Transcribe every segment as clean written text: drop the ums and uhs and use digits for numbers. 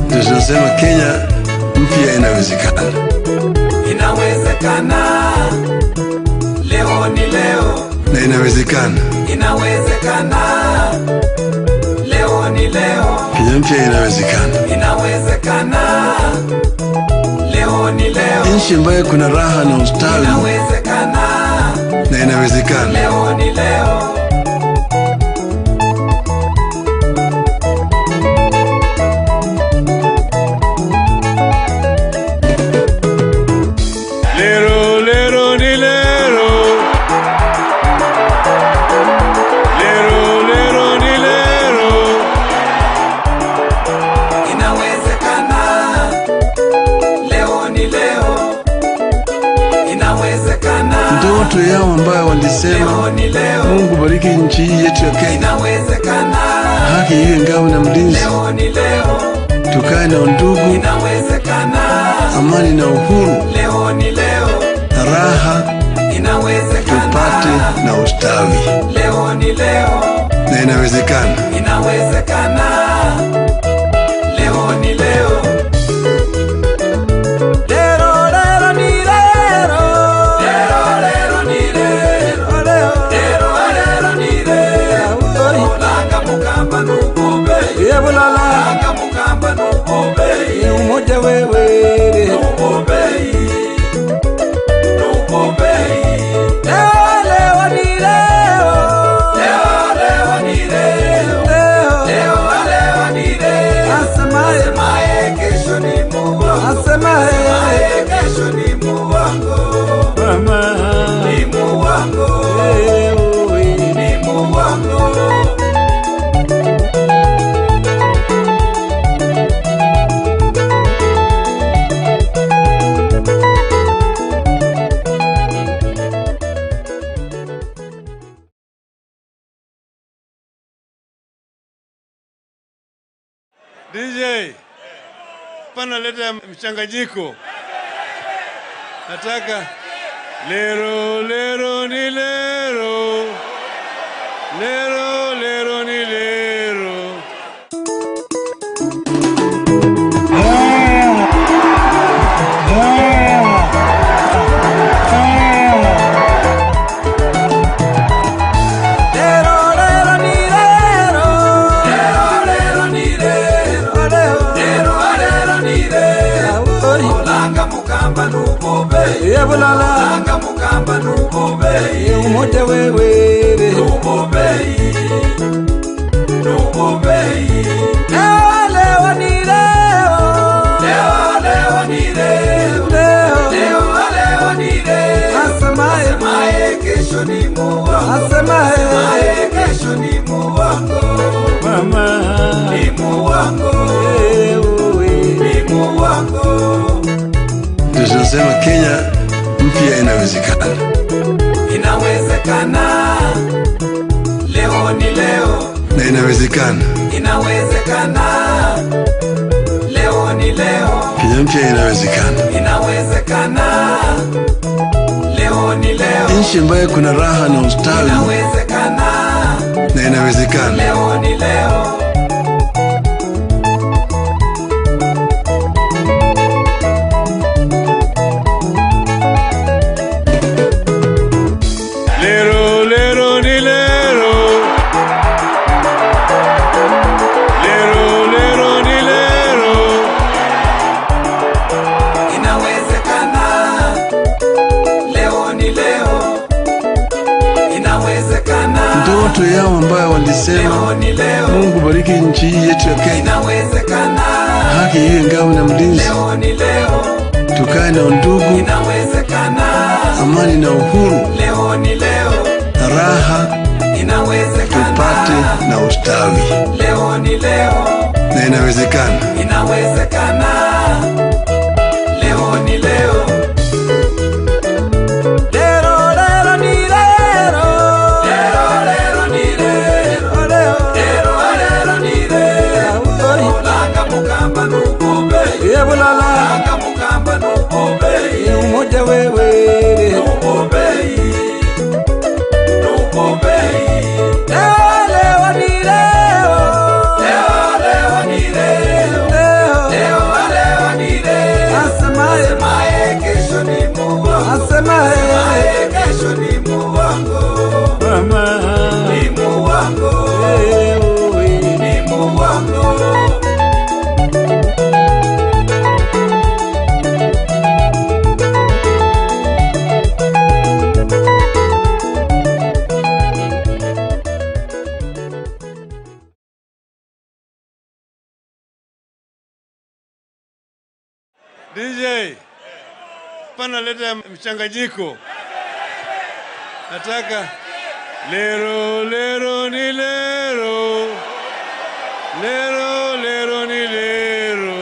Tunasema Kenya mpya inawezekana. Inawezekana. Leo ni leo. Na inawezekana. Inawezekana. Leo ni leo. Kenya mpya inawezekana. Inawezekana. Leo ni leo. Nchi ambayo kuna raha na ustawi. Inawezekana. Na inawezekana. Leo ni leo. Ndoto yao ambayo walisema Mungu bariki nchi yetu ya Kenya. Inawezekana. Haki iwe ngao na mlinzi. Leo ni leo. Tukae na undugu. Inawezekana. Amani na uhuru. Leo ni leo. Raha. Inawezekana. Tupate na ustawi. Leo ni leo. Na inawezekana. Inawezekana. Leo ni leo. Langa mukamba nubobei. Umoja wewe. Nubobei. Nubobei. Leo ni leo. Leo ni leo. Leo ni leo. Asemaye kesho ni muwango. Asemaye kesho ni muwango. Mama. Ni muwango. Ni muwango. DJ, pana leta mchanganyiko. Nataka lero lero ni lero. Lero lero ni lero. Langa mukamba nubobei. Umoja wewe. Nubobei. Nubobei. Leo ni leo. Leo ni leo. Leo ni leo. Asemaye kesho ni muwango. Asemaye kesho ni muwango. Mama. Ni muwango. Ni muwango. Tunasema Kenya mpya inawezekana. Inawezekana. Leo ni leo. Na inawezekana. Inawezekana. Leo ni leo. Kenya mpya inawezekana. Inawezekana. Leo ni leo. Nchi ambayo kuna raha na ustawi. Inawezekana. Na inawezekana. Leo ni leo. Ndoto yao ambayo walisema Mungu bariki nchi yetu ya Kenya. Inawezekana. Haki iwe ngao na mlinzi. Leo ni leo. Tukae na undugu. Inawezekana. Amani na uhuru. Leo ni leo. Raha. Inawezekana. Tupate na ustawi. Leo ni leo. Na inawezekana. Inawezekana. Leo ni leo. Langa mukamba nubobei. Umoja wewe. Nubobei. Nubobei. Leo ni leo. Leo wango. DJ, pana leta mchanganyiko. Nataka lero lero ni lero, lero lero ni lero.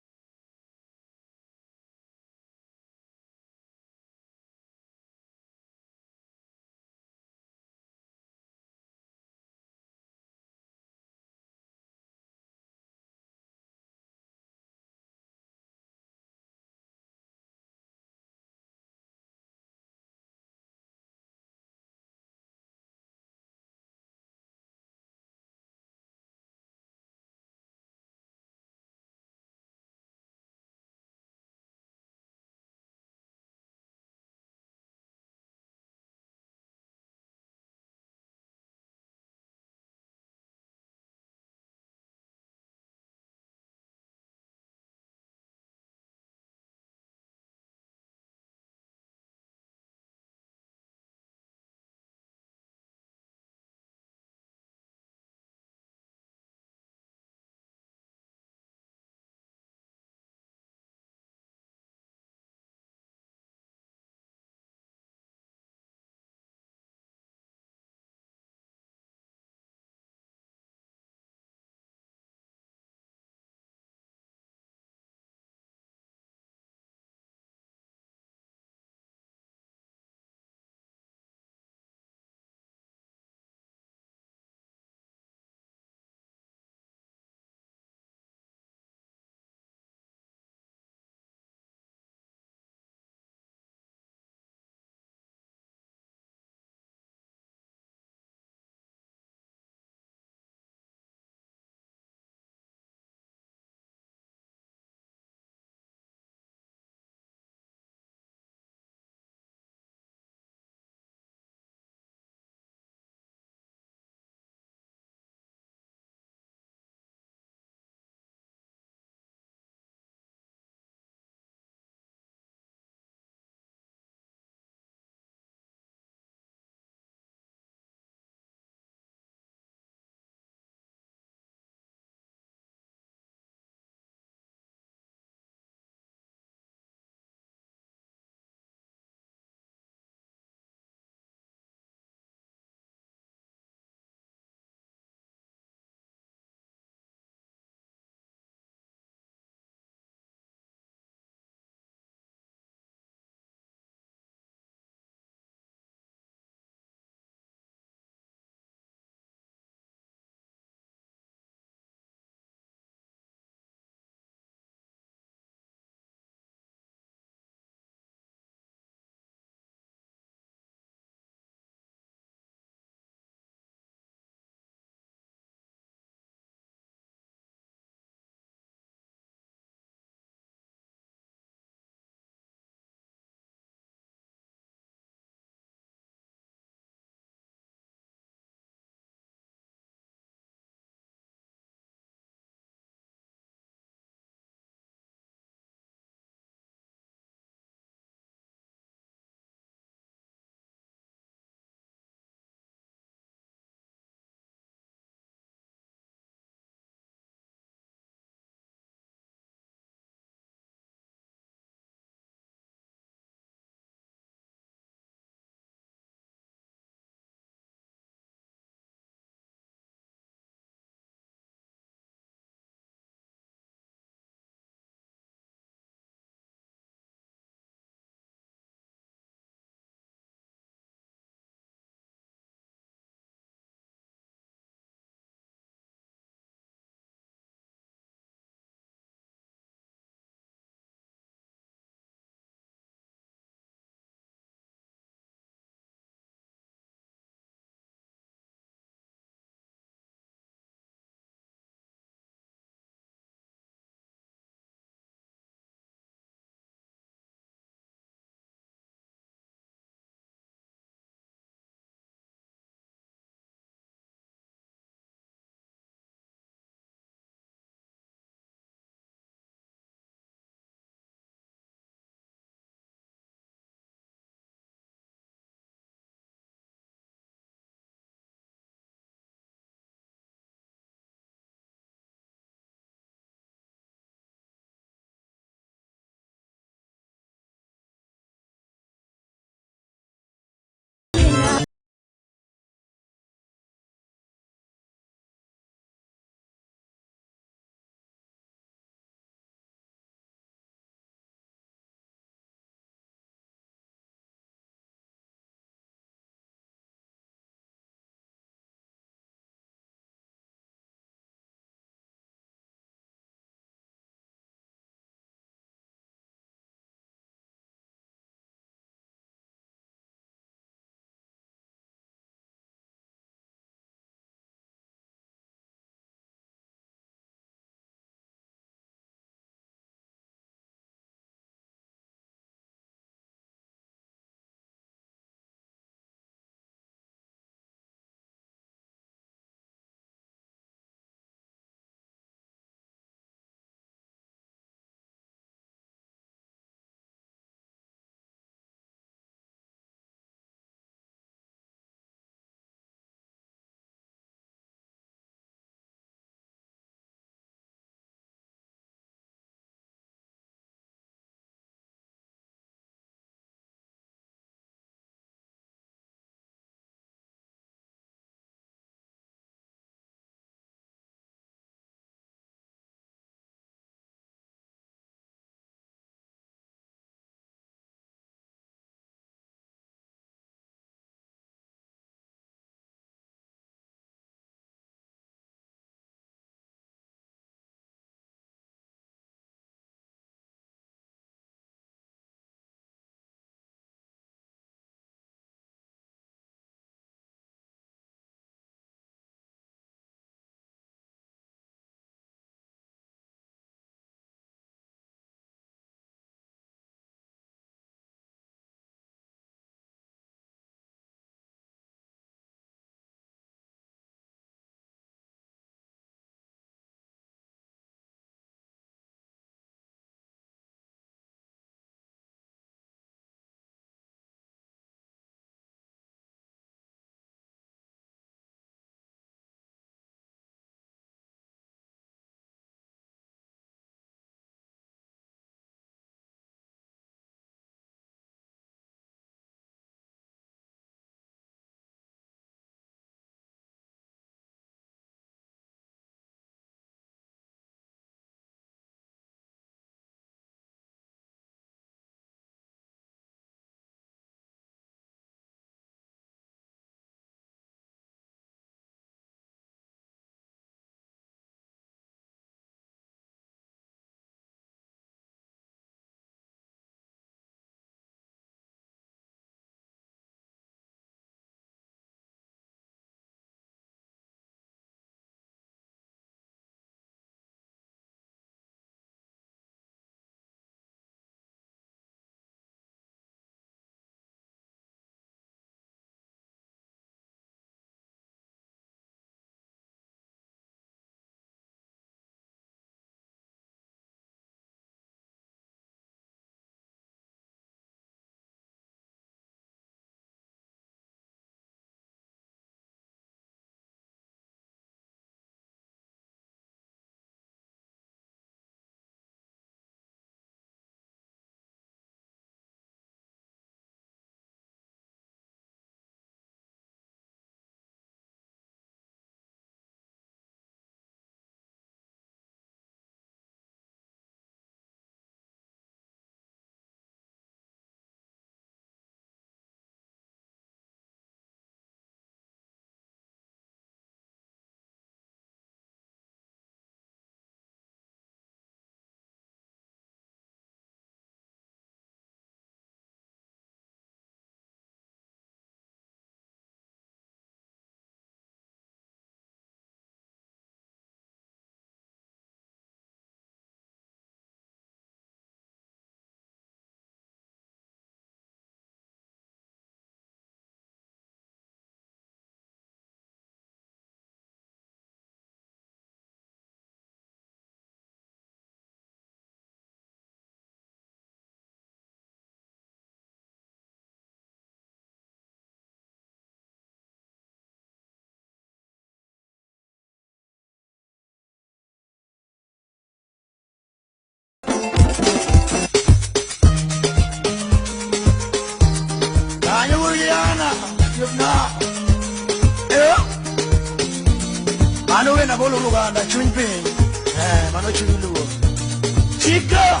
Chica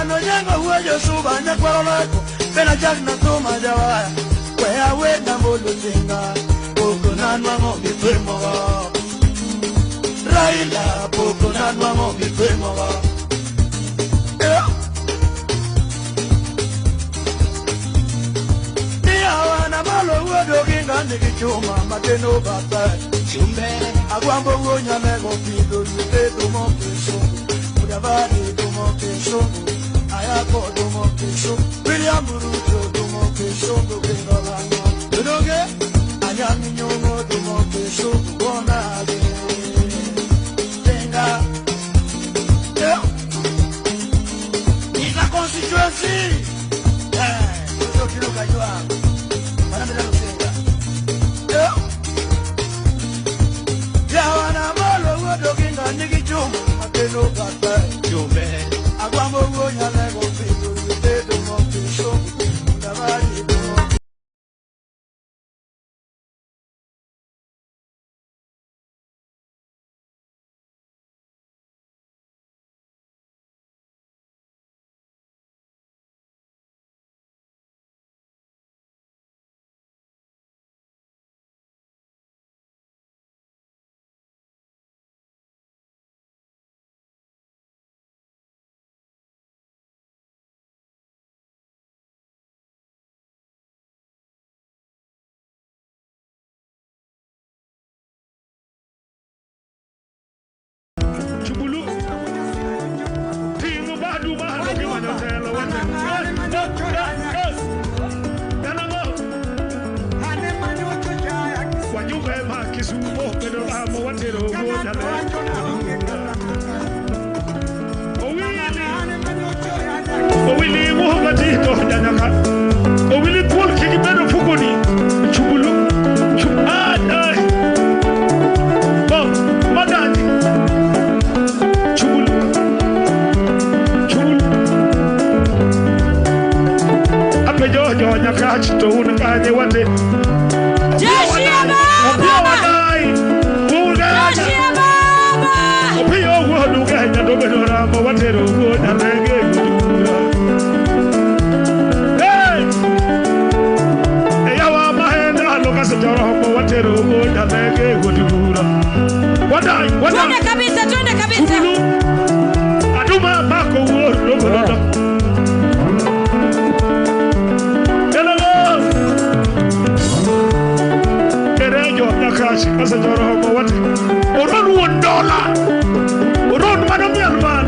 no nyanga huyo suba na kwa lako pena jack na toma jawaya where we na bolo tinga poko na nwa bifemo Raila poko na nwa bifemo na malo huyo ginga nikichuma mateno baba chumbe agwambo wonya lego pido yutedo mo peso udavadi do mo peso ayako do mo peso William RUTO do mo peso do bengalanga doge anyami nyongo do mo peso bona age tenga ina constituency yo quiero kaywa para me lo tenga ya wana malo wodo kinga nigi chuma mateno gata chumbe agwambo wonya lego pido yutedo mo peso ndabali do Kisumu pero vamos watero Owili muhogati to danaka Owili pol kiki beno fukoni chubulu chubadai Bon madani chubulu apejo nyaka chito unakanye wate Tuende kabisa. Aduma bako uhuru Nakashi as a Joroho, what? Oron $1. Oron Manamian man.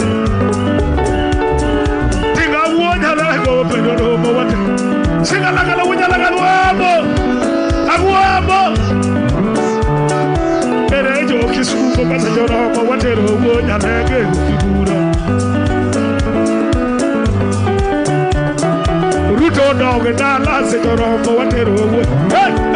Think I won't have a go open your home, what? Sing a laga with a laga. Aguamo. Erejo Kisumu as a Joroho, what a wood and a good. RUTO dog and I last a Joroho, what a wood. Hey!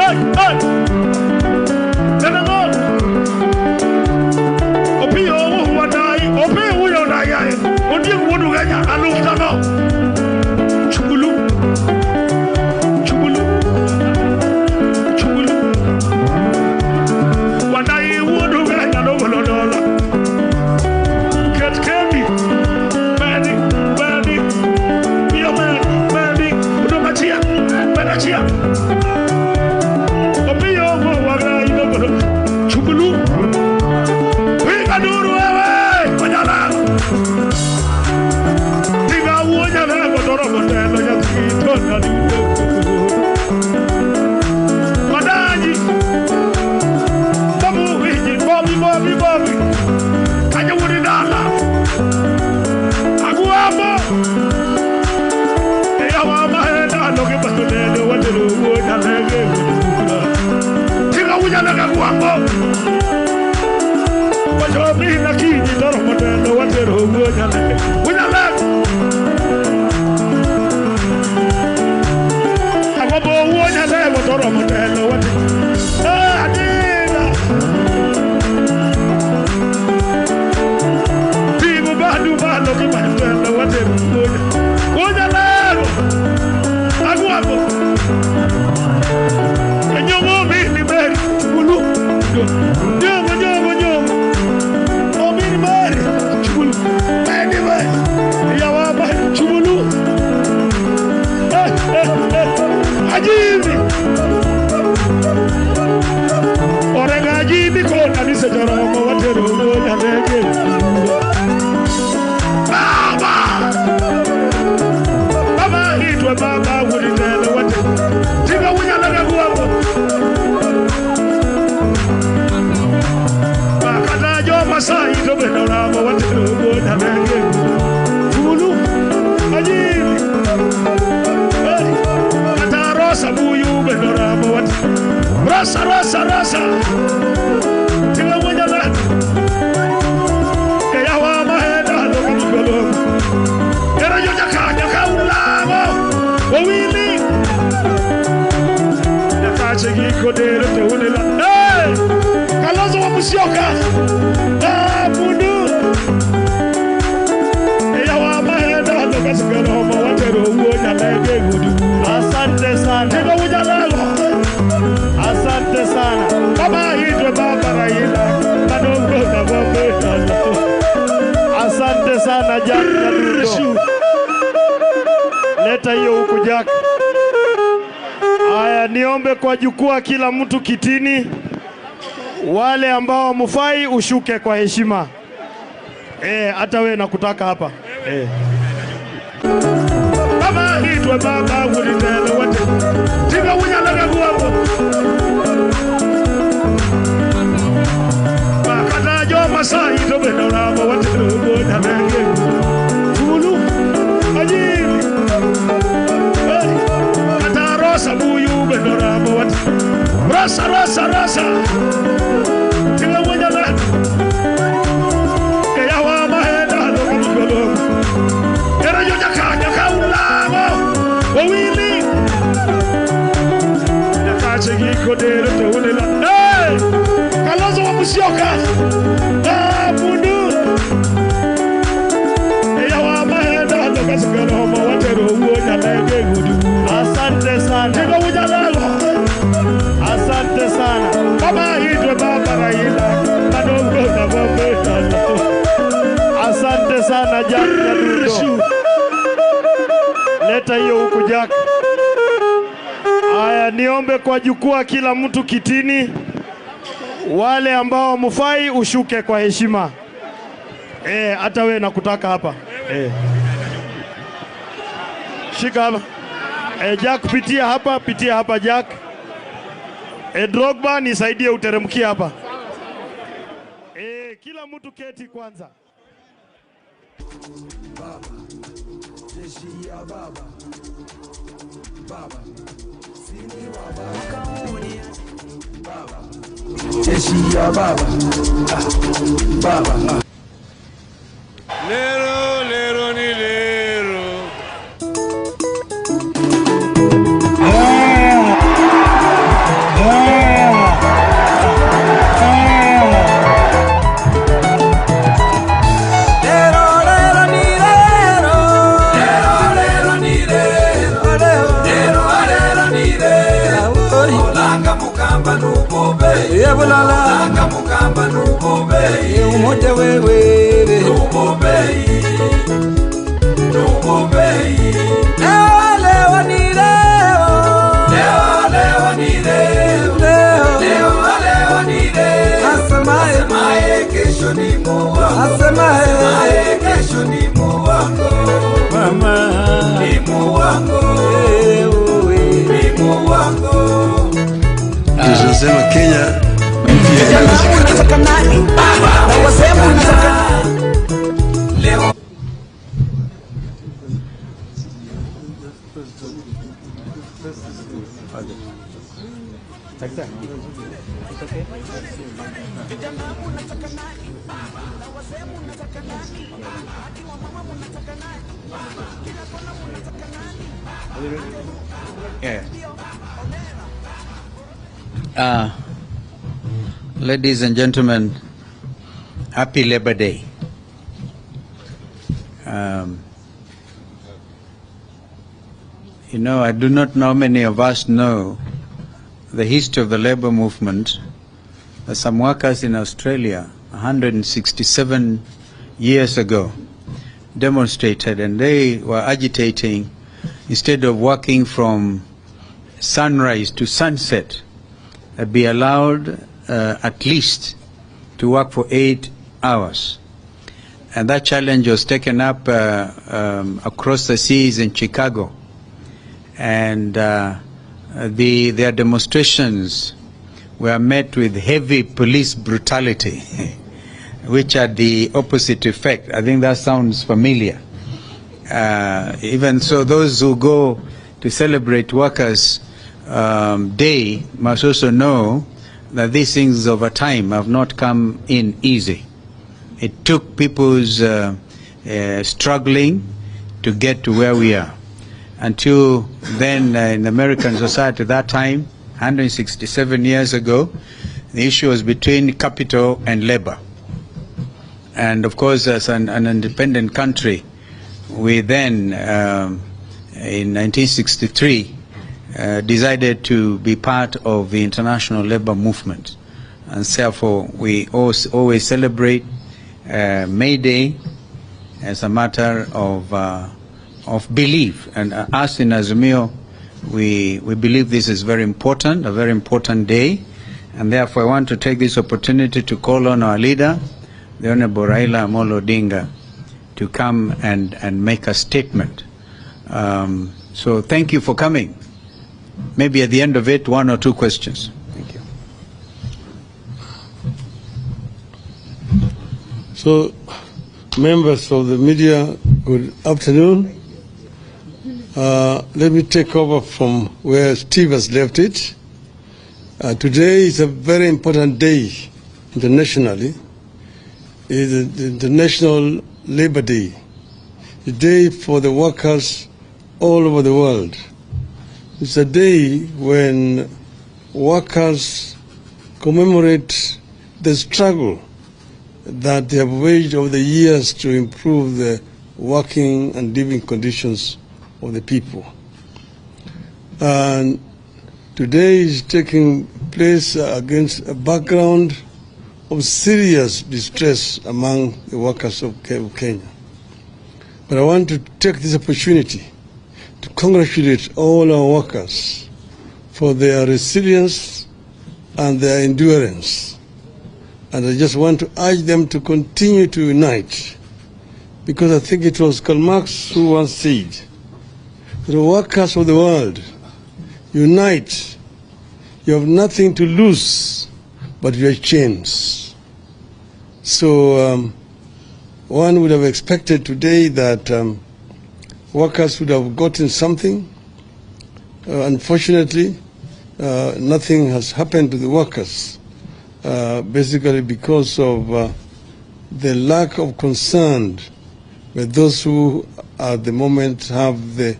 ito beno ramo watero go nyalenge ulu ajili ata rosa buyu beno ramo wat rasa tinga moja na kaya wa maheda lo kigolo era yo jaka ulamo wawili yakachegi kodero teunela kalozo wa musioka mundu eya wa maheda lo kigolo mo watero uo nyalenge gudu. Asante sana tinga moja lalo. Asante sana baba hidwe baba Raila kadongo na bombe. Asante sana Jack na RUTO. Leta hiyo huku Jack. Haya, niombe kwa jukwaa kila mtu kitini. Wale ambao mufai ushuke kwa heshima. Hata wewe nakutaka hapa. Baba hidwe baba ulitele wote. Tinga unyalaga guapo. Masai to beno ramo watero go nyalenge ulu ajili ata rosa buyu beno ramo wat rasa tinga moja na kaya wa maheda lo kigolo era yo jaka ulamo wawili yakachegi kodero teunela kalozo wa musioka mundu eya wa maheda lo kasigalo mo watero uo nyalenge gudu. Asante sana tinga ujalalo. Asante sana baba hidwe baba Raila kadongo na bombe. Asante sana Jack na RUTO. Leta hiyo huku Jack. Haya, niombe kwa jukwaa kila mtu kitini. Wale ambao mufai ushuke kwa heshima. Hata wewe nakutaka hapa. Shika hapa. Jack pitia hapa Jack. Drogba nisaidie uteremkie hapa. Kila mtu keti kwanza. Baba, jeshi ya baba. Baba, sini wa baba. Baba, jeshi ya baba. Baba. Lero ni lero. Olanga mukamba nubobei umoja wewe nubobei leo ni leo asemaye kesho ni muwango mama ni muwango Tunasema Kenya unataka nani? Na wasema unataka leo Ladies and gentlemen, happy Labor Day. You know, I do not know how many of us know the history of the labor movement. Some workers in Australia 167 years ago demonstrated, and they were agitating, instead of working from sunrise to sunset, be allowed at least to work for 8 hours. And that challenge was taken up across the seas in Chicago. And their demonstrations were met with heavy police brutality. which had the opposite effect. I think that sounds familiar. Even so, those who go to celebrate Workers' Day must also know that these things over time have not come in easy. It took people's struggling to get to where we are. Until then, in American society at that time, 167 years ago, the issue was between capital and labor. And of course, as an independent country, we then, in 1963, decided to be part of the international labor movement. And therefore, we always celebrate May Day as a matter of belief. And us in Azimio, we believe this is very important, a very important day. And therefore, I want to take this opportunity to call on our leader, the Honorable Raila Odinga, to come and make a statement. So thank you for coming. Maybe at the end of it, 1 or 2 questions. Thank you. So, members of the media, good afternoon. Let me take over from where Steve has left it. Today is a very important day internationally. It is the International Labor Day, a day for the workers all over the world. It's a day when workers commemorate the struggle that they have waged over the years to improve the working and living conditions of the people. And today is taking place against a background of serious distress among the workers of Kenya. But I want to take this opportunity to congratulate all our workers for their resilience and their endurance. And I just want to urge them to continue to unite, because I think it was Karl Marx who once said, the workers of the world, unite. You have nothing to lose but your chains. So one would have expected today that workers would have gotten something. Unfortunately, nothing has happened to the workers, basically because of the lack of concern with those who at the moment have the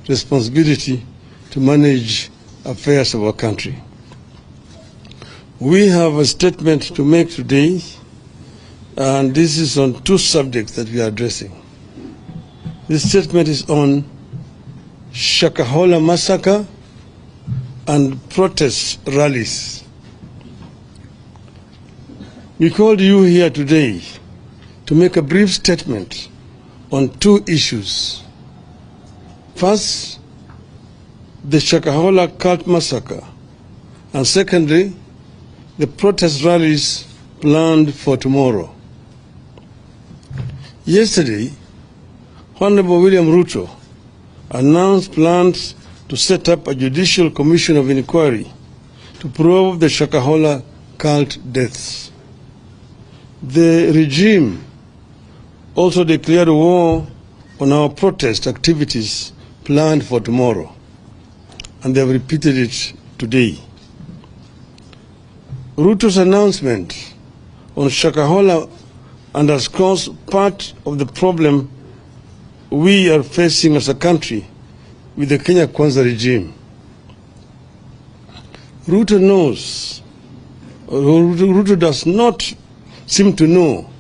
responsibility to manage affairs of our country. We have a statement to make today, and this is on 2 subjects that we are addressing. This statement is on Shakahola massacre and protest rallies. We called you here today to make a brief statement on 2 issues. First, the Shakahola cult massacre, and secondly, the protest rallies planned for tomorrow. Yesterday, Honorable William RUTO announced plans to set up a judicial commission of inquiry to probe the Shakahola cult deaths. The regime also declared war on our protest activities planned for tomorrow, and they have repeated it today. RUTO's announcement on Shakahola underscores part of the problem we are facing as a country with the Kenya Kwanza regime. RUTO knows, or RUTO does not seem to know,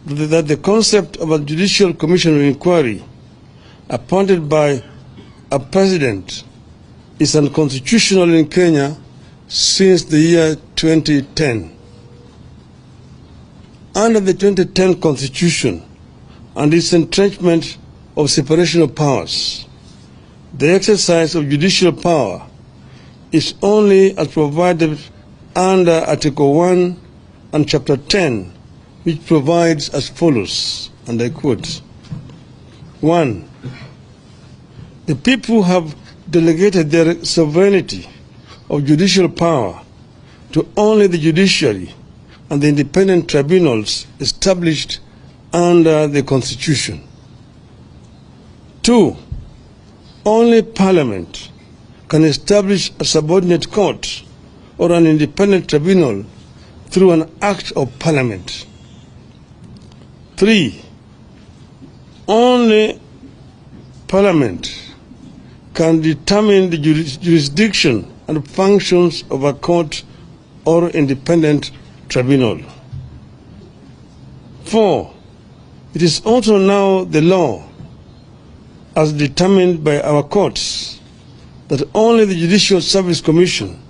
that the concept of a judicial commission of inquiry appointed by a president is unconstitutional in Kenya since the year 2010. Under the 2010 Constitution and its entrenchment of separation of powers, the exercise of judicial power is only as provided under Article 1 and Chapter 10, which provides as follows, and I quote, 1. The people have delegated their sovereignty of judicial power to only the judiciary and the independent tribunals established under the Constitution. 2. Only Parliament can establish a subordinate court or an independent tribunal through an act of Parliament. 3. Only Parliament can determine the jurisdiction and functions of a court or independent tribunal. 4. It is also now the law, as determined by our courts, that only the Judicial Service Commission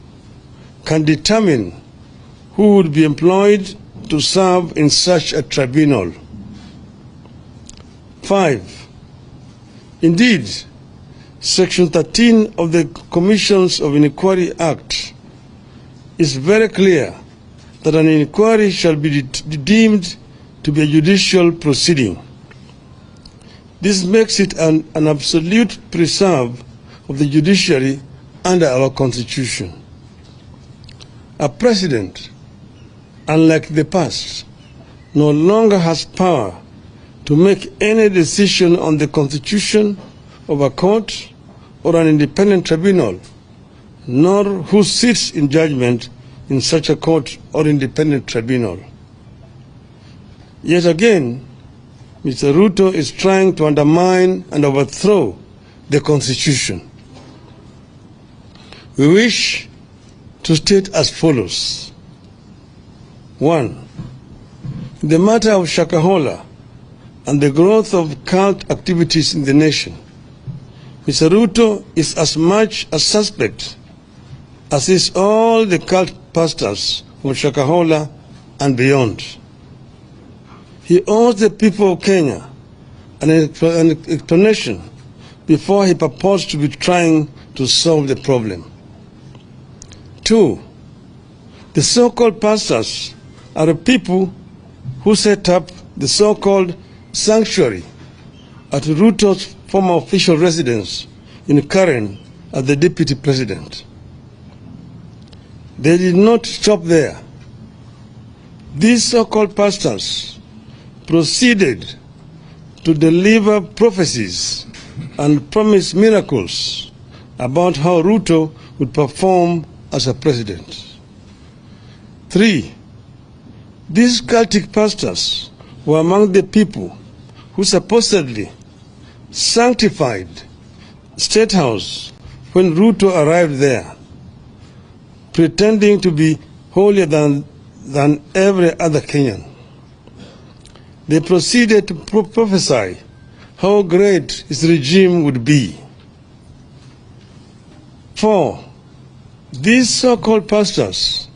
can determine who would be employed to serve in such a tribunal. 5. Indeed, Section 13 of the Commissions of Inquiry Act is very clear that an inquiry shall be deemed to be a judicial proceeding. This makes it an absolute preserve of the judiciary under our Constitution. A president, unlike the past, no longer has power to make any decision on the constitution of a court or an independent tribunal, nor who sits in judgment in such a court or independent tribunal. Yet again, Mr. RUTO is trying to undermine and overthrow the Constitution. We wish to state as follows. 1. In the matter of Shakahola and the growth of cult activities in the nation, Mr. RUTO is as much a suspect as is all the cult pastors from Shakahola and beyond. He owes the people of Kenya an explanation before he purports to be trying to solve the problem. 2. The so-called pastors are the people who set up the so-called sanctuary at RUTO's former official residence in Karen as the deputy president. They did not stop there. These so-called pastors proceeded to deliver prophecies and promise miracles about how RUTO would perform as a president. 3. These cultic pastors were among the people who supposedly sanctified State House when RUTO arrived there, pretending to be holier than every other Kenyan. They proceeded to prophesy how great his regime would be. 4. These so-called pastors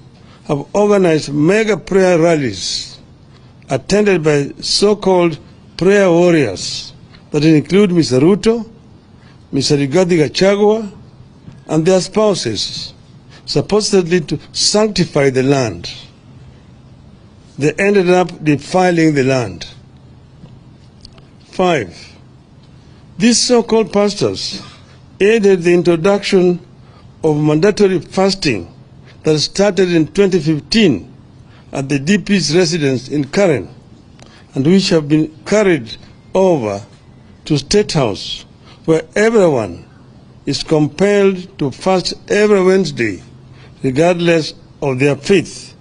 have organized mega prayer rallies attended by so-called prayer warriors that include Mr. RUTO, Mr. Rigathi Gachagua, and their spouses, supposedly to sanctify the land. They ended up defiling the land. 5. These so-called pastors aided the introduction of mandatory fasting that started in 2015 at the DP's residence in Karen, and which have been carried over to State House, where everyone is compelled to fast every Wednesday, regardless of their faith,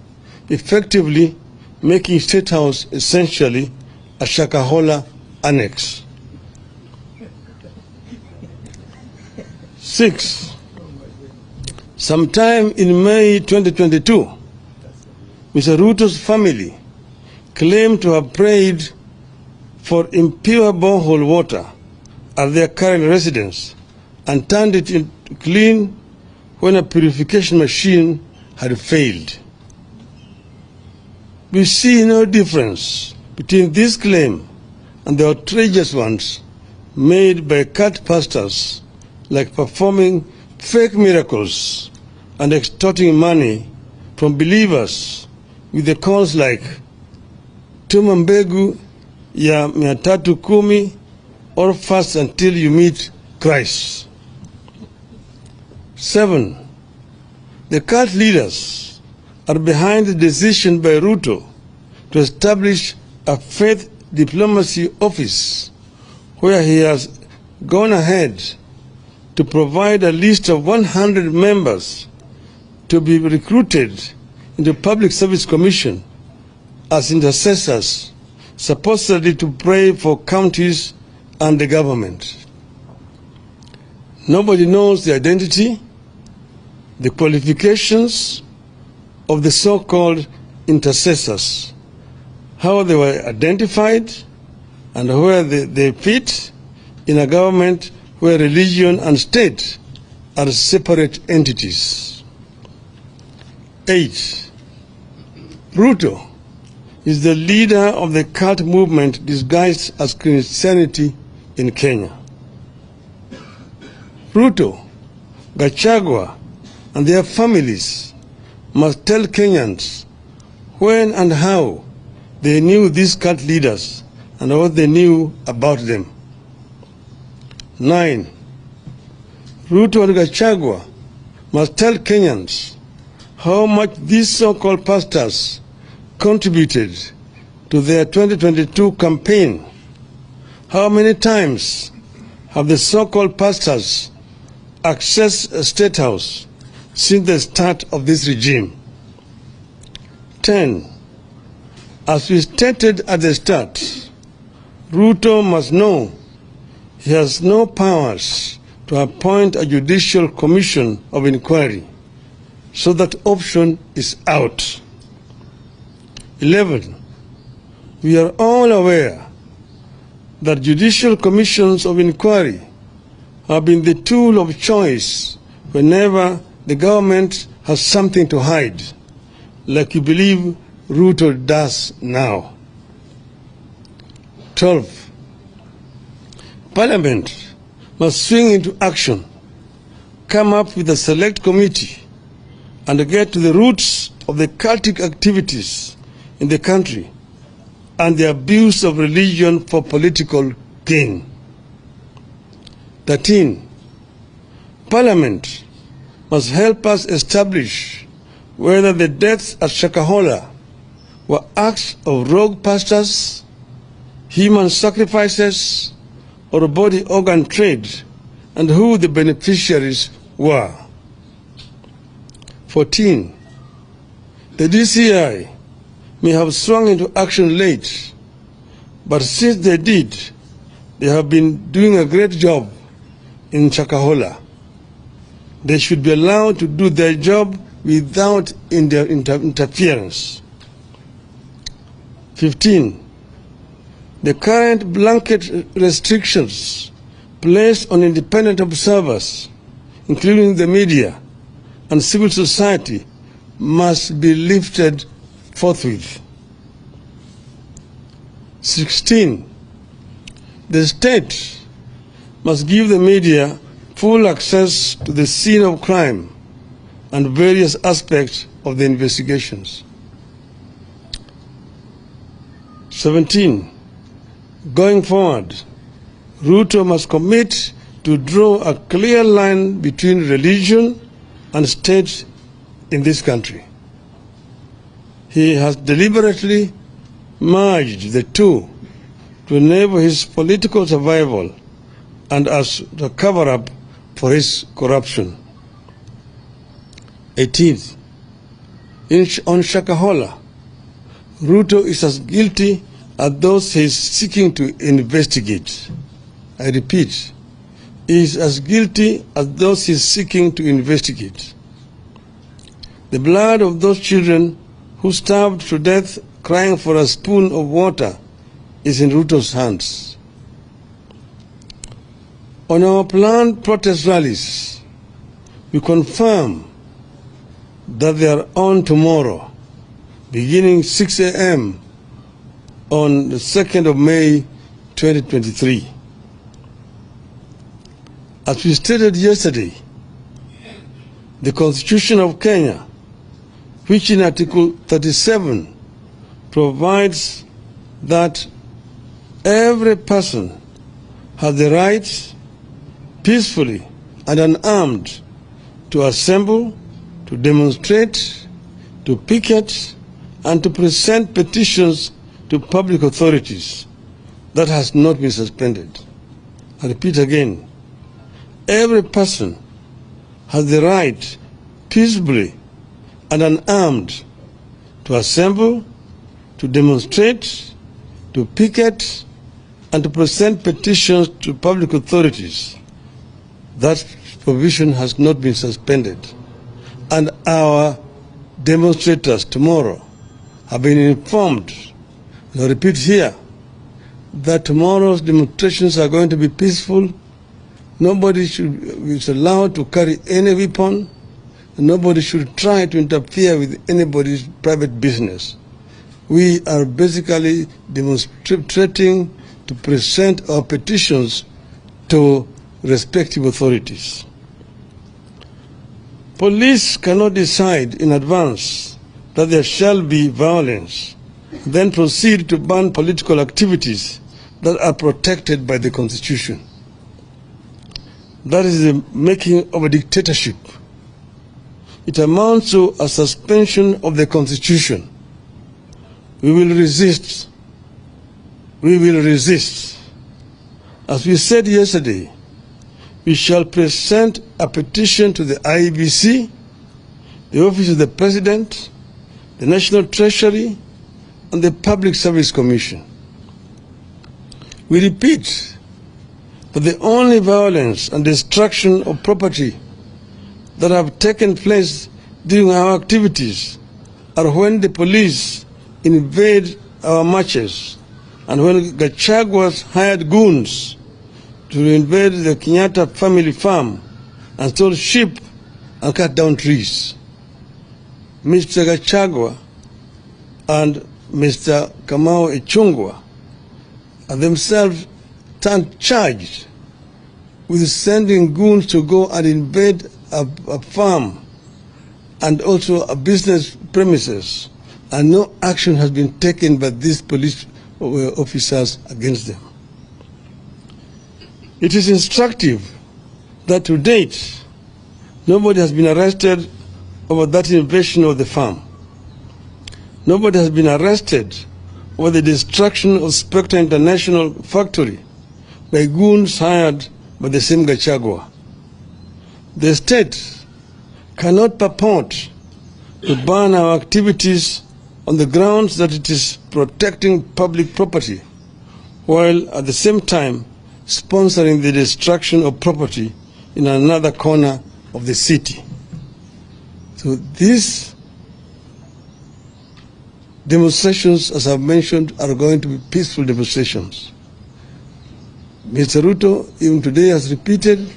effectively making State House essentially a Shakahola annex. 6. Sometime in May 2022, Mr. RUTO's family claimed to have prayed for impure borehole water at their current residence and turned it into clean when a purification machine had failed. We see no difference between this claim and the outrageous ones made by cult pastors, like performing fake miracles and extorting money from believers with the calls like tuma mbegu ya 310 or fast until you meet Christ. 7. The cult leaders are behind the decision by RUTO to establish a faith diplomacy office where he has gone ahead to provide a list of 100 members to be recruited into Public Service Commission as intercessors, supposedly to pray for counties and the government. Nobody knows the identity, the qualifications of the so-called intercessors, how they were identified, and where they fit in a government where religion and state are separate entities. 8. RUTO is the leader of the cult movement disguised as Christianity in Kenya. RUTO, Gachagua, and their families must tell Kenyans when and how they knew these cult leaders and what they knew about them. 9. RUTO and Gachagua must tell Kenyans how much these so-called pastors contributed to their 2022 campaign. How many times have the so-called pastors accessed a state house since the start of this regime? 10. As we stated at the start, RUTO must know he has no powers to appoint a judicial commission of inquiry, so that option is out. 11. We are all aware that judicial commissions of inquiry have been the tool of choice whenever the government has something to hide, like you believe RUTO does now. 12. Parliament must swing into action, come up with a select committee, and get to the roots of the cultic activities in the country and the abuse of religion for political gain. 13. Parliament must help us establish whether the deaths at Shakahola were acts of rogue pastors, human sacrifices, or body organ trade, and who the beneficiaries were. 14. The DCI may have swung into action late, but since they did, they have been doing a great job in Shakahola. They should be allowed to do their job without interference. 15. The current blanket restrictions placed on independent observers, including the media and civil society, must be lifted forthwith. 16. The state must give the media full access to the scene of crime and various aspects of the investigations. 17. Going forward, RUTO must commit to draw a clear line between religion and state in this country. He has deliberately merged the two to enable his political survival and as a cover-up for his corruption. 18th, on Shakahola, RUTO is as guilty as those he is seeking to investigate. I repeat, he is as guilty as those he is seeking to investigate. The blood of those children who starved to death crying for a spoon of water is in RUTO's hands. On our planned protest rallies, we confirm that they are on tomorrow, beginning 6 a.m. on the 2nd of May 2023. As we stated yesterday, the Constitution of Kenya, which in Article 37 provides that every person has the right peacefully and unarmed to assemble, to demonstrate, to picket, and to present petitions to public authorities. That has not been suspended. I repeat again, every person has the right peaceably and unarmed to assemble, to demonstrate, to picket, and to present petitions to public authorities. That provision has not been suspended. And our demonstrators tomorrow have been informed, and I repeat here, that tomorrow's demonstrations are going to be peaceful. Nobody is allowed to carry any weapon, and nobody should try to interfere with anybody's private business. We are basically demonstrating to present our petitions to respective authorities. Police cannot decide in advance that there shall be violence, then proceed to ban political activities that are protected by the Constitution. That is the making of a dictatorship. It amounts to a suspension of the Constitution. We will resist. We will resist. As we said yesterday, we shall present a petition to the IEBC, the Office of the President, the National Treasury, and the Public Service Commission. We repeat that the only violence and destruction of property that have taken place during our activities are when the police invade our marches and when Gachagua's hired goons to invade the Kenyatta family farm and stole sheep and cut down trees. Mr. Gachagua and Mr. Kamau Ichung'wah are themselves charged with sending goons to go and invade a farm and also a business premises, and no action has been taken by these police officers against them. It is instructive that to date, nobody has been arrested over that invasion of the farm. Nobody has been arrested over the destruction of Spectre International factory by goons hired by the same Gachagua. The state cannot purport to ban our activities on the grounds that it is protecting public property, while at the same time sponsoring the destruction of property in another corner of the city. So these demonstrations, as I've mentioned, are going to be peaceful demonstrations. Mr. RUTO even today has repeated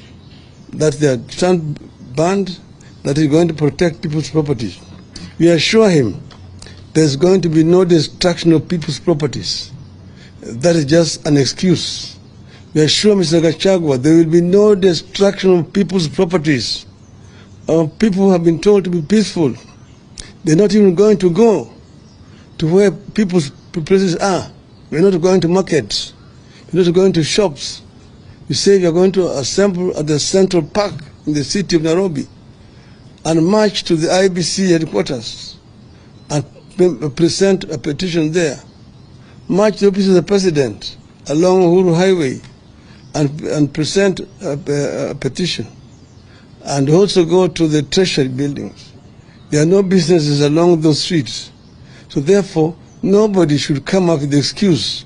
that they are stand banned, that he's going to protect people's properties. We assure him there's going to be no destruction of people's properties. That is just an excuse. We assure Mr. Gachagua there will be no destruction of people's properties. Our people have been told to be peaceful. They're not even going to go to where people's places are. We're not going to markets. We're not going to shops. We say we are going to assemble at the Central Park in the city of Nairobi and march to the IBC headquarters and present a petition there. March to the office of the President along Uhuru Highway and present a petition. And also go to the Treasury buildings. There are no businesses along those streets. So therefore, nobody should come up with the excuse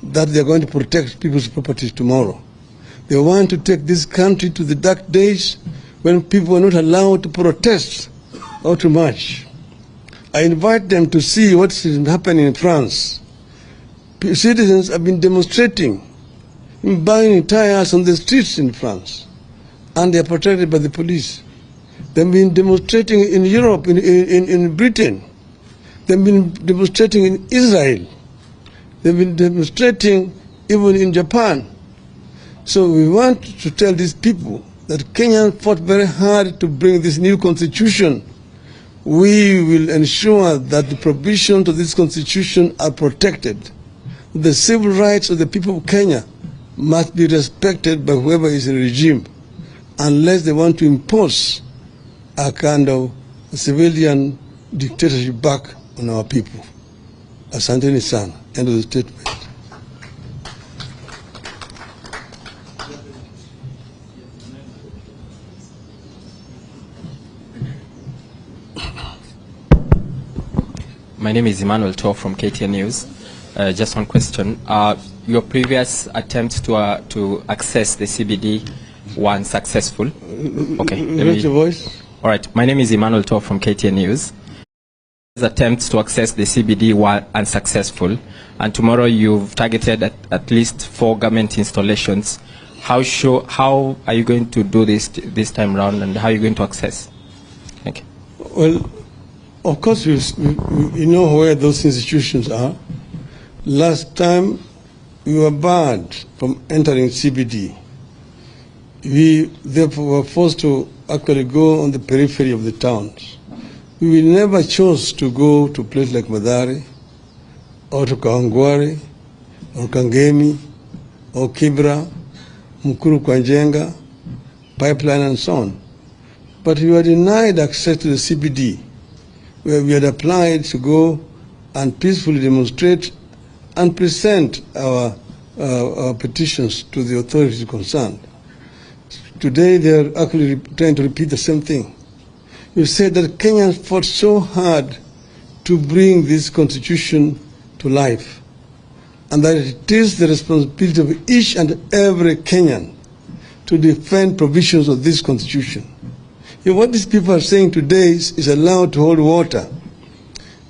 that they are going to protect people's properties tomorrow. They want to take this country to the dark days when people are not allowed to protest or to march. I invite them to see what's happening in France. Citizens have been demonstrating, buying tires on the streets in France, and they are protected by the police. They've been demonstrating in Europe, in Britain. They've been demonstrating in Israel. They've been demonstrating even in Japan. So we want to tell these people that Kenyans fought very hard to bring this new constitution. We will ensure that the provisions of this constitution are protected. The civil rights of the people of Kenya must be respected by whoever is in the regime, unless they want to impose a kind of civilian dictatorship back on our people. Asanteni sana. End of the statement. My name is Emmanuel Tor from KTN News. Just one question. Your previous attempts to access the CBD weren't successful. Okay. Raise your voice. All right. My name is Emmanuel Tor from KTN News. Attempts to access the CBD were unsuccessful, and tomorrow you've targeted at least 4 government installations. How are you going to do this time round, and how are you going to access? Thank you. Well, of course, you know where those institutions are. Last time, we were barred from entering CBD. We therefore were forced to actually go on the periphery of the towns. We never chose to go to a place like Madari, or to Kawangware, or Kangemi, or Kibra, Mukuru Kwanjenga, Pipeline, and so on. But we were denied access to the CBD, where we had applied to go and peacefully demonstrate and present our petitions to the authorities concerned. Today they are actually trying to repeat the same thing. You said that Kenyans fought so hard to bring this constitution to life, and that it is the responsibility of each and every Kenyan to defend provisions of this constitution. What these people are saying today is allowed to hold water.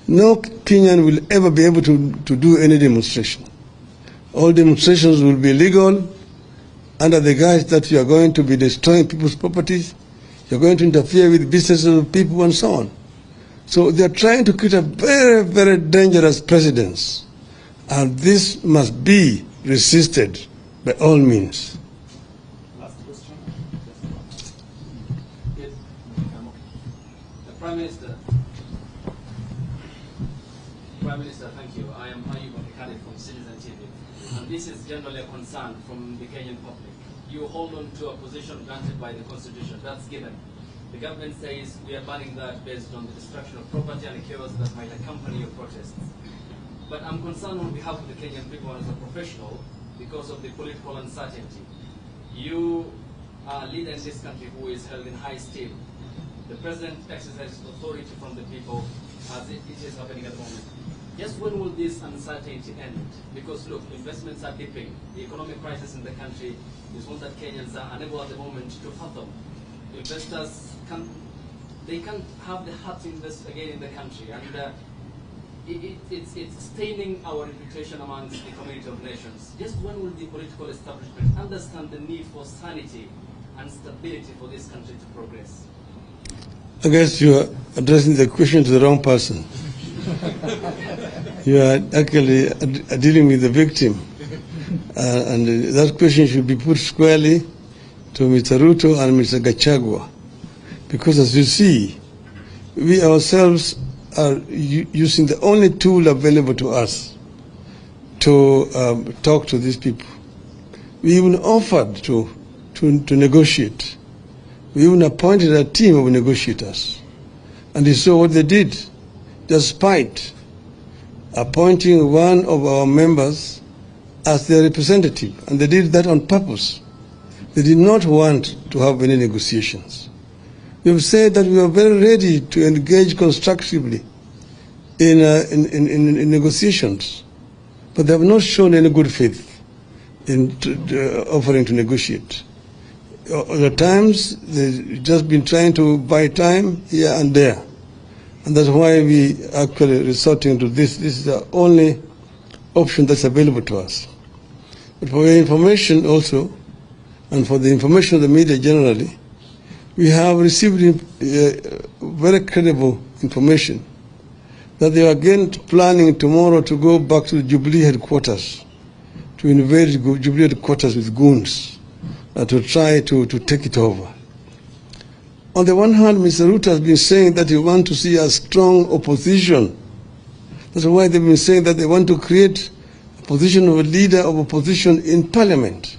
No Kenyan will ever be able to do any demonstration. All demonstrations will be illegal under the guise that you are going to be destroying people's properties, you're going to interfere with businesses of people, and so on. So they are trying to create a very, very dangerous precedent, and this must be resisted by all means. Last question. Yes. The Prime Minister, thank you. I am Ayub Abdikari from Citizen TV, and this is generally a concern from the Kenyan public. You hold on to a position granted by the Constitution. That's given. The government says we are banning that based on the destruction of property and chaos that might accompany your protests. But I'm concerned on behalf of the Kenyan people as a professional because of the political uncertainty. You are a leader in this country who is held in high esteem. The president exercises authority from the people as it is happening at the moment. Just when will this uncertainty end? Because look, investments are dipping. The economic crisis in the country is one that Kenyans are unable at the moment to fathom. Investors can't have the heart to invest again in the country, and it's staining our reputation amongst the community of nations. Just when will the political establishment understand the need for sanity and stability for this country to progress? I guess you are addressing the question to the wrong person. You are actually dealing with the victim. And that question should be put squarely to Mr. RUTO and Mr. Gachagua. Because as you see, we ourselves are using the only tool available to us to talk to these people. We even offered to negotiate. We even appointed a team of negotiators. And you saw what they did, despite appointing one of our members as their representative. And they did that on purpose. They did not want to have any negotiations. We have said that we are very ready to engage constructively in negotiations, but they have not shown any good faith in offering to negotiate. At times, they've just been trying to buy time here and there. And that's why we actually resorting to this. This is the only option that's available to us. But for your information also, and for the information of the media generally, we have received very credible information that they are again planning tomorrow to go back to the Jubilee headquarters, to invade Jubilee headquarters with goons, to try to take it over. On the one hand, Mr. RUTO has been saying that he wants to see a strong opposition. That's why they've been saying that they want to create a position of a leader of opposition in parliament.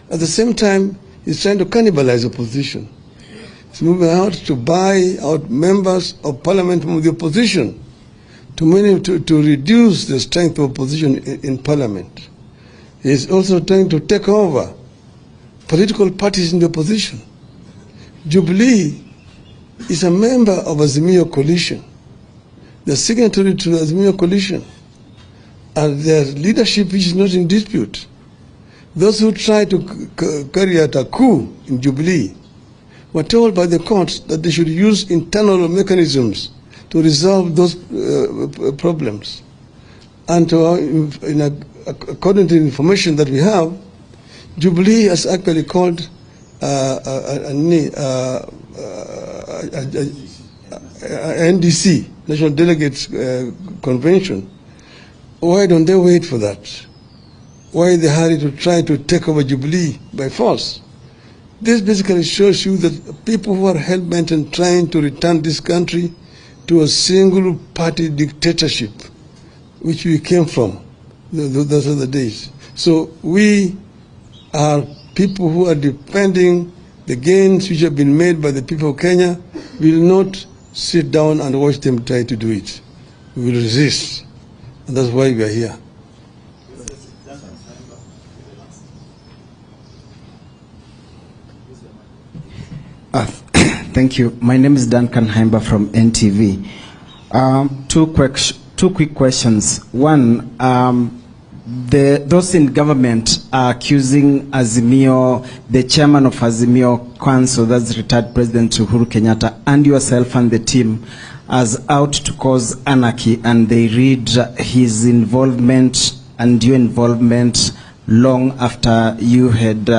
At the same time, he's trying to cannibalize opposition. is moving out to buy out members of parliament from the opposition to reduce the strength of opposition in parliament. He is also trying to take over political parties in the opposition. Jubilee is a member of Azimio coalition, the signatory to the Azimio coalition, and their leadership is not in dispute. Those who try to carry out a coup in Jubilee were told by the courts that they should use internal mechanisms to resolve those problems. And according to the information that we have, Jubilee has actually called NDC, National Delegates Convention. Why don't they wait for that? Why the hurry to try to take over Jubilee by force? This basically shows you that people who are hell-bent and trying to return this country to a single-party dictatorship, which we came from, those are the days. So we are people who are defending the gains which have been made by the people of Kenya. We will not sit down and watch them try to do it. We will resist, and that's why we are here. Thank you. My name is Duncan Haimba from NTV. Two quick questions. One, those in government are accusing Azimio, the chairman of Azimio Council, that's retired President Uhuru Kenyatta, and yourself and the team as out to cause anarchy, and they read his involvement and your involvement long after you had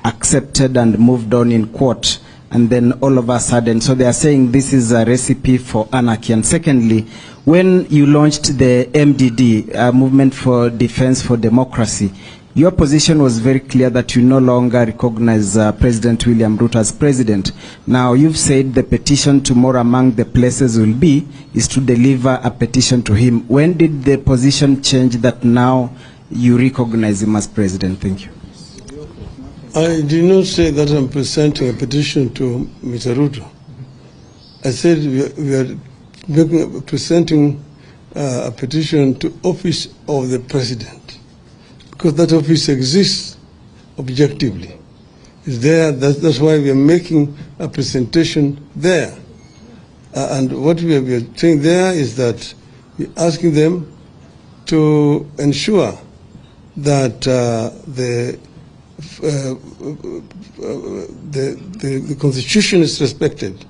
accepted and moved on in court. And then all of a sudden, so they are saying this is a recipe for anarchy. And secondly, when you launched the MDD, Movement for Defense for Democracy, your position was very clear that you no longer recognize President William Ruto as president. Now, you've said the petition tomorrow among the places will be is to deliver a petition to him. When did the position change that now you recognize him as president? Thank you. I did not say that I'm presenting a petition to Mr. Ruto. I said we are presenting a petition to office of the president, because that office exists objectively. It's there. That's why we are making a presentation there. And what we are saying there is that we're asking them to ensure that the Constitution is respected,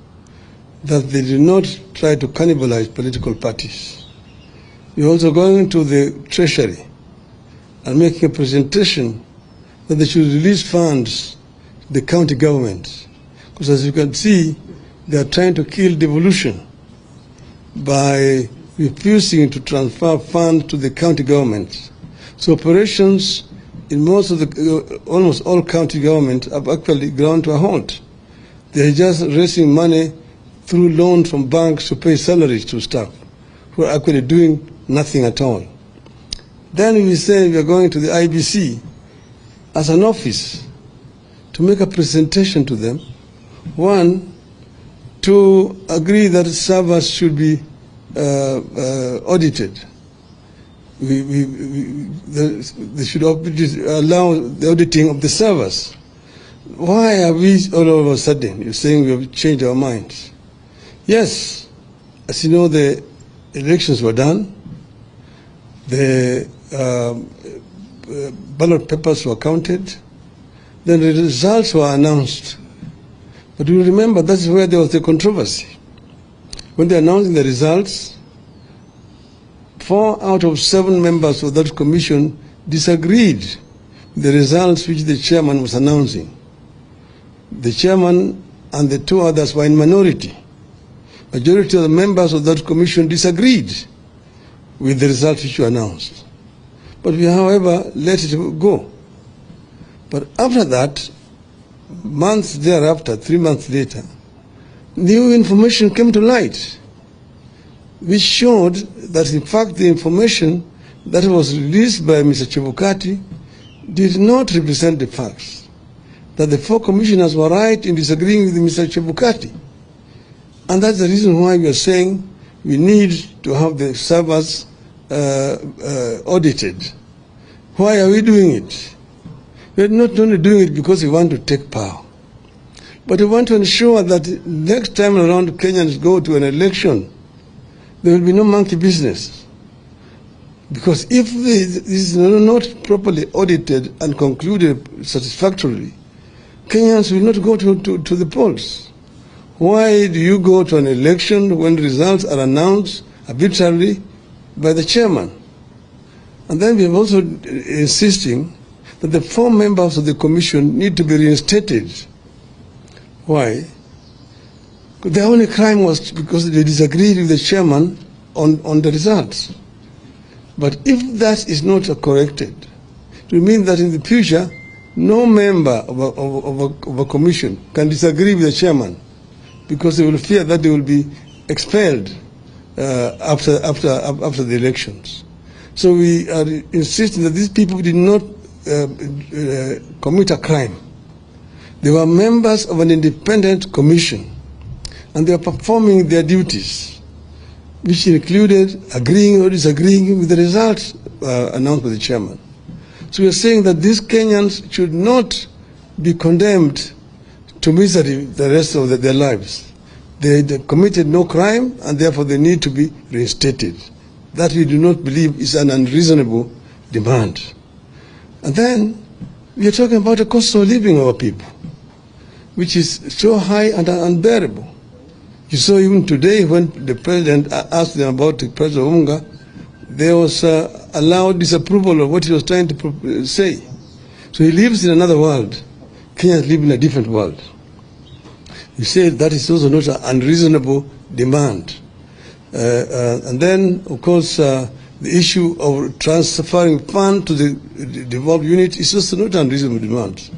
that they do not try to cannibalize political parties. We're also going to the Treasury and making a presentation that they should release funds to the county governments. Because as you can see, they are trying to kill devolution by refusing to transfer funds to the county governments. So operations in most of the, almost all county governments have actually ground to a halt. They are just raising money through loans from banks to pay salaries to staff, who are actually doing nothing at all. Then we say we are going to the IBC as an office to make a presentation to them. One, to agree that servers should be audited. They should allow the auditing of the servers. Why are we all of a sudden, you're saying we have changed our minds? Yes, as you know, the elections were done, the ballot papers were counted, then the results were announced. But you remember, that's where there was the controversy. When they announced the results, 4 out of 7 members of that commission disagreed with the results which the chairman was announcing. The chairman and the 2 others were in minority. Majority of the members of that commission disagreed with the results which were announced. But we, however, let it go. But after that, months thereafter, 3 months later, new information came to light, which showed that in fact the information that was released by Mr. Chebukati did not represent the facts. that the 4 commissioners were right in disagreeing with Mr. Chebukati. And that's the reason why we are saying we need to have the servers audited. Why are we doing it? We're not only doing it because we want to take power, but we want to ensure that next time around Kenyans go to an election, there will be no monkey business. Because if this is not properly audited and concluded satisfactorily, Kenyans will not go to the polls. Why do you go to an election when results are announced arbitrarily by the chairman? And then we are also insisting that the 4 members of the commission need to be reinstated. Why? The only crime was because they disagreed with the chairman on the results. But if that is not corrected, it will mean that in the future, no member of a commission can disagree with the chairman, because they will fear that they will be expelled after the elections. So we are insisting that these people did not commit a crime. They were members of an independent commission, and they are performing their duties, which included agreeing or disagreeing with the results announced by the chairman. So we are saying that these Kenyans should not be condemned to misery the rest of their lives. They committed no crime, and therefore they need to be reinstated. That we do not believe is an unreasonable demand. And then we are talking about the cost of living of our people, which is so high and unbearable. You saw even today when the president asked them about the President Odinga, there was a loud disapproval of what he was trying to say. So he lives in another world. Kenyans live in a different world. You say that is also not an unreasonable demand. And then, of course, the issue of transferring funds to the devolved unit is also not an unreasonable demand.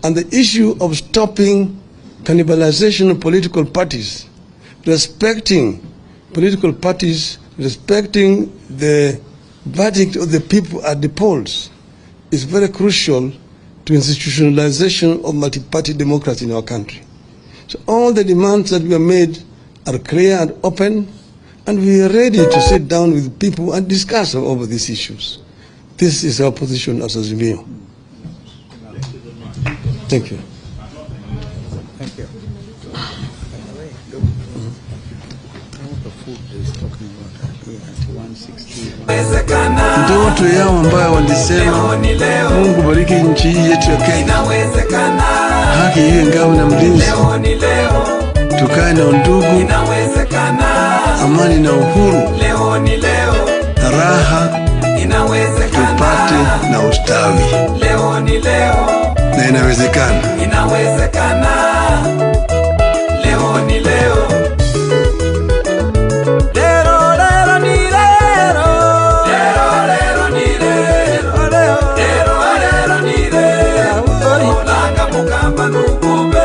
And the issue of stopping cannibalization of political parties, respecting political parties, respecting the verdict of the people at the polls, is very crucial to institutionalization of multi-party democracy in our country. So all the demands that we have made are clear and open, and we are ready to sit down with people and discuss over these issues. This is our position as Azimio. Thank you. Thank you. Ndoto yao ambayo walisema Mungu bariki nchi hii yetu ya Kenya, haki iwe ngao na mlinzi, tukae na undugu, amani na uhuru, raha tupate na ustawi. Na inawezekana. Leo ni leo. Olanga mukamba nukube.